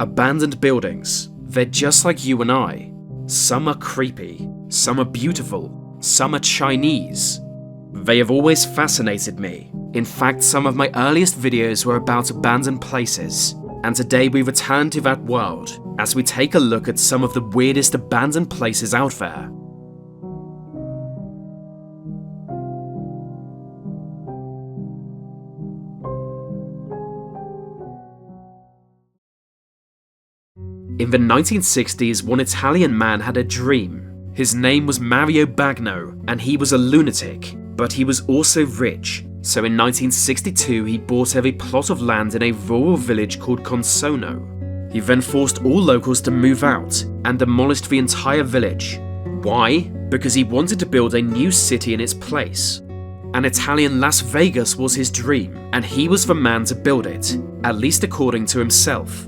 Abandoned buildings, they're just like you and I. Some are creepy, some are beautiful, some are Chinese. They have always fascinated me. In fact, some of my earliest videos were about abandoned places, and today we return to that world as we take a look at some of the weirdest abandoned places out there. In the 1960s, one Italian man had a dream. His name was Mario Bagno, and he was a lunatic, but he was also rich. So in 1962, he bought every plot of land in a rural village called Consono. He then forced all locals to move out and demolished the entire village. Why? Because he wanted to build a new city in its place. An Italian Las Vegas was his dream, and he was the man to build it, at least according to himself.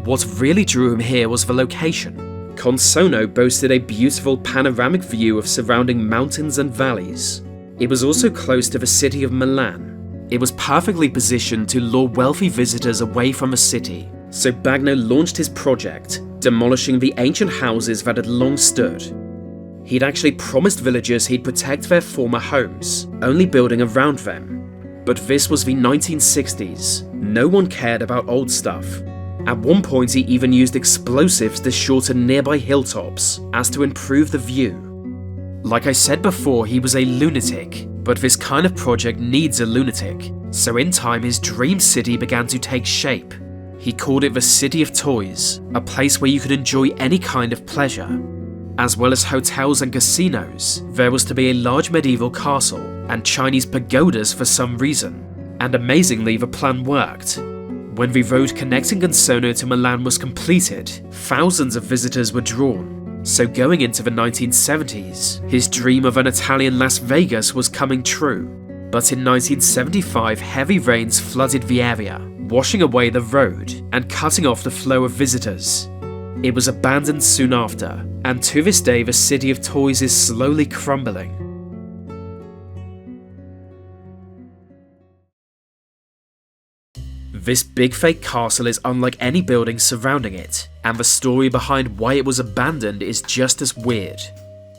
What really drew him here was the location. Consono boasted a beautiful panoramic view of surrounding mountains and valleys. It was also close to the city of Milan. It was perfectly positioned to lure wealthy visitors away from the city, so Bagno launched his project, demolishing the ancient houses that had long stood. He'd actually promised villagers he'd protect their former homes, only building around them. But this was the 1960s. No one cared about old stuff. At one point, he even used explosives to shorten nearby hilltops as to improve the view. Like I said before, he was a lunatic, but this kind of project needs a lunatic, so in time his dream city began to take shape. He called it the City of Toys, a place where you could enjoy any kind of pleasure. As well as hotels and casinos, there was to be a large medieval castle and Chinese pagodas for some reason, and amazingly the plan worked. When the road connecting Consono to Milan was completed, thousands of visitors were drawn. So going into the 1970s, his dream of an Italian Las Vegas was coming true. But in 1975, heavy rains flooded the area, washing away the road and cutting off the flow of visitors. It was abandoned soon after, and to this day the City of Toys is slowly crumbling. This big fake castle is unlike any building surrounding it, and the story behind why it was abandoned is just as weird.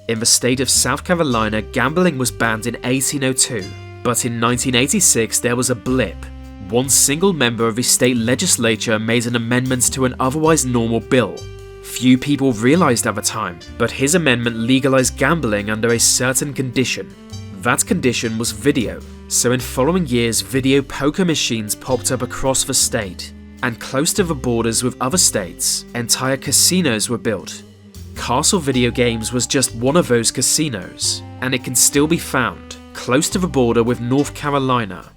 In the state of South Carolina, gambling was banned in 1802, but in 1986 there was a blip. One single member of the state legislature made an amendment to an otherwise normal bill. Few people realized at the time, but his amendment legalized gambling under a certain condition. That condition was video. So in following years, video poker machines popped up across the state, and close to the borders with other states, entire casinos were built. Castle Video Games was just one of those casinos, and it can still be found, close to the border with North Carolina.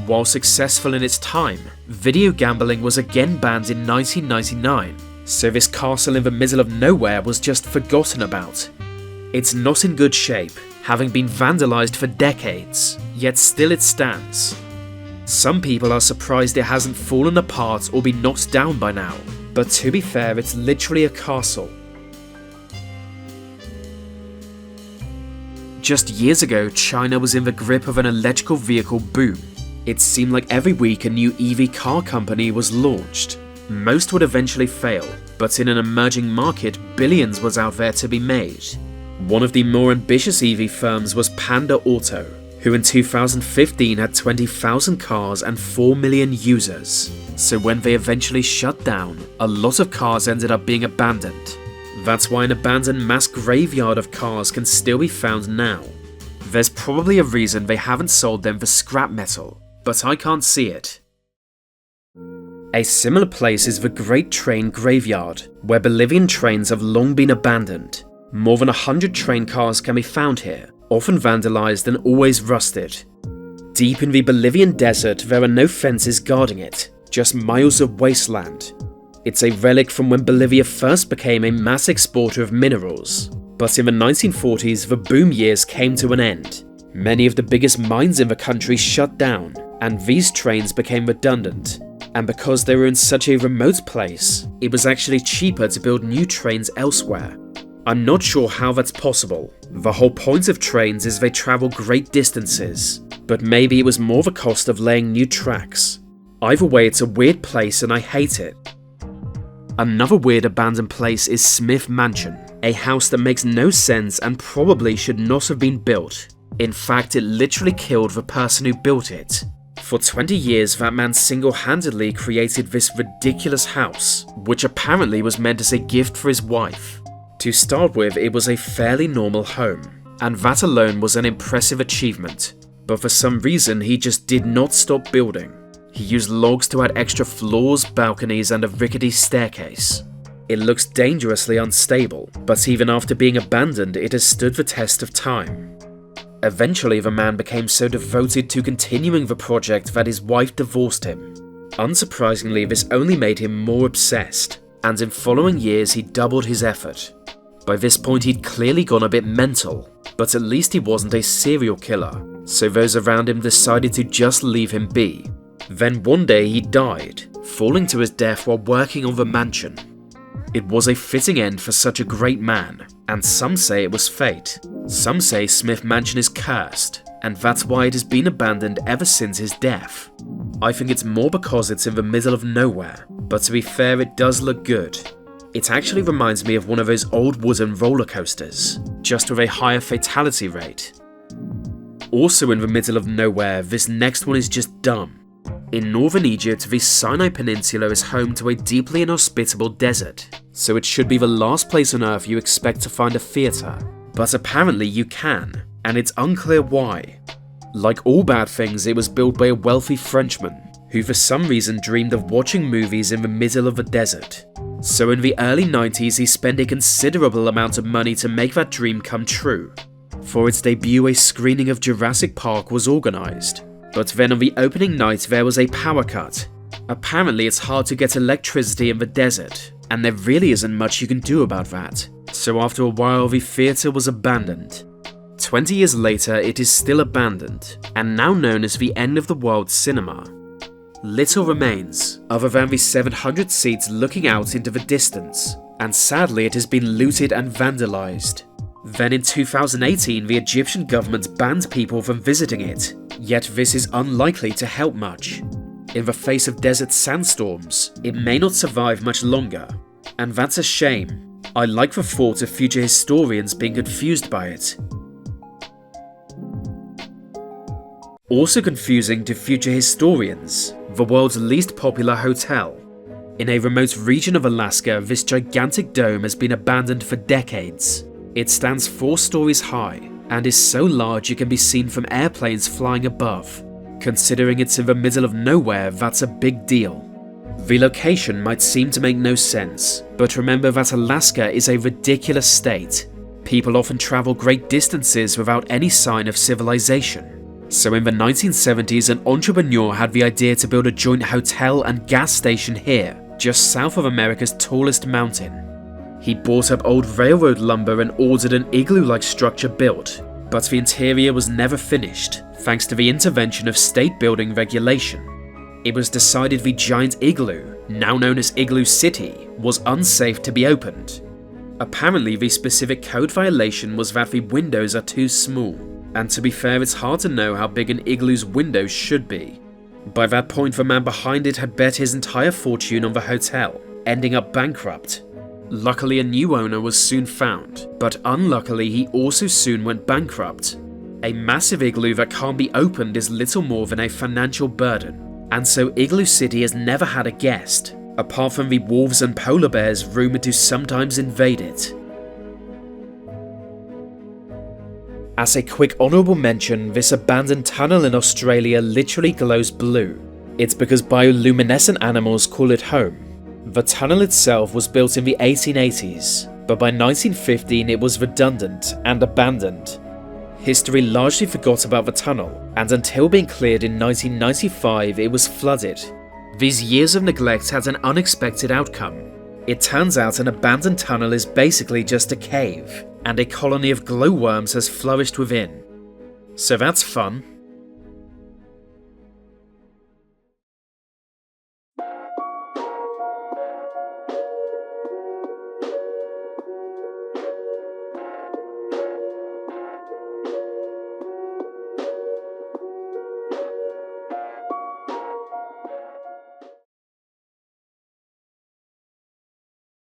While successful in its time, video gambling was again banned in 1999, so this castle in the middle of nowhere was just forgotten about. It's not in good shape, having been vandalized for decades, yet still it stands. Some people are surprised it hasn't fallen apart or been knocked down by now, but to be fair, it's literally a castle. Just years ago, China was in the grip of an electrical vehicle boom. It seemed like every week a new EV car company was launched. Most would eventually fail, but in an emerging market, billions was out there to be made. One of the more ambitious EV firms was Panda Auto, who in 2015 had 20,000 cars and 4 million users. So when they eventually shut down, a lot of cars ended up being abandoned. That's why an abandoned mass graveyard of cars can still be found now. There's probably a reason they haven't sold them for scrap metal, but I can't see it. A similar place is the Great Train Graveyard, where Bolivian trains have long been abandoned. More than 100 train cars can be found here, often vandalized and always rusted. Deep in the Bolivian desert, there are no fences guarding it, just miles of wasteland. It's a relic from when Bolivia first became a mass exporter of minerals, but in the 1940s the boom years came to an end. Many of the biggest mines in the country shut down, and these trains became redundant. And because they were in such a remote place, it was actually cheaper to build new trains elsewhere. I'm not sure how that's possible. The whole point of trains is they travel great distances, but maybe it was more the cost of laying new tracks. Either way, it's a weird place and I hate it. Another weird abandoned place is Smith Mansion, a house that makes no sense and probably should not have been built. In fact, it literally killed the person who built it. For 20 years, that man single-handedly created this ridiculous house, which apparently was meant as a gift for his wife. To start with, it was a fairly normal home, and that alone was an impressive achievement. But for some reason, he just did not stop building. He used logs to add extra floors, balconies, and a rickety staircase. It looks dangerously unstable, but even after being abandoned, it has stood the test of time. Eventually, the man became so devoted to continuing the project that his wife divorced him. Unsurprisingly, this only made him more obsessed, and in following years he doubled his effort. By this point he'd clearly gone a bit mental, but at least he wasn't a serial killer, so those around him decided to just leave him be. Then one day he died, falling to his death while working on the mansion. It was a fitting end for such a great man, and some say it was fate. Some say Smith Mansion is cursed, and that's why it has been abandoned ever since his death. I think it's more because it's in the middle of nowhere, but to be fair, it does look good. It actually reminds me of one of those old wooden roller coasters, just with a higher fatality rate. Also in the middle of nowhere, this next one is just dumb. In northern Egypt, the Sinai Peninsula is home to a deeply inhospitable desert, so it should be the last place on Earth you expect to find a theatre. But apparently you can, and it's unclear why. Like all bad things, it was built by a wealthy Frenchman, who for some reason dreamed of watching movies in the middle of the desert. So in the early 90s he spent a considerable amount of money to make that dream come true. For its debut, a screening of Jurassic Park was organised. But then on the opening night there was a power cut. Apparently it's hard to get electricity in the desert, and there really isn't much you can do about that. So after a while the theatre was abandoned. 20 years later it is still abandoned, and now known as the end of the world cinema. Little remains, other than the 700 seats looking out into the distance, and sadly it has been looted and vandalised. Then in 2018 the Egyptian government banned people from visiting it, yet this is unlikely to help much. In the face of desert sandstorms, it may not survive much longer, and that's a shame. I like the thought of future historians being confused by it. Also confusing to future historians, the world's least popular hotel. In a remote region of Alaska, this gigantic dome has been abandoned for decades. It stands 4 stories high, and is so large it can be seen from airplanes flying above. Considering it's in the middle of nowhere, that's a big deal. The location might seem to make no sense, but remember that Alaska is a ridiculous state. People often travel great distances without any sign of civilization. So in the 1970s, an entrepreneur had the idea to build a joint hotel and gas station here, just south of America's tallest mountain. He bought up old railroad lumber and ordered an igloo-like structure built, but the interior was never finished, thanks to the intervention of state building regulation. It was decided the giant igloo, now known as Igloo City, was unsafe to be opened. Apparently the specific code violation was that the windows are too small, and to be fair it's hard to know how big an igloo's windows should be. By that point the man behind it had bet his entire fortune on the hotel, ending up bankrupt. Luckily a new owner was soon found, but unluckily he also soon went bankrupt. A massive igloo that can't be opened is little more than a financial burden. And so Igloo City has never had a guest, apart from the wolves and polar bears rumoured to sometimes invade it. As a quick honourable mention, this abandoned tunnel in Australia literally glows blue. It's because bioluminescent animals call it home. The tunnel itself was built in the 1880s, but by 1915 it was redundant and abandoned. History largely forgot about the tunnel, and until being cleared in 1995 it was flooded. These years of neglect had an unexpected outcome. It turns out an abandoned tunnel is basically just a cave, and a colony of glowworms has flourished within. So that's fun.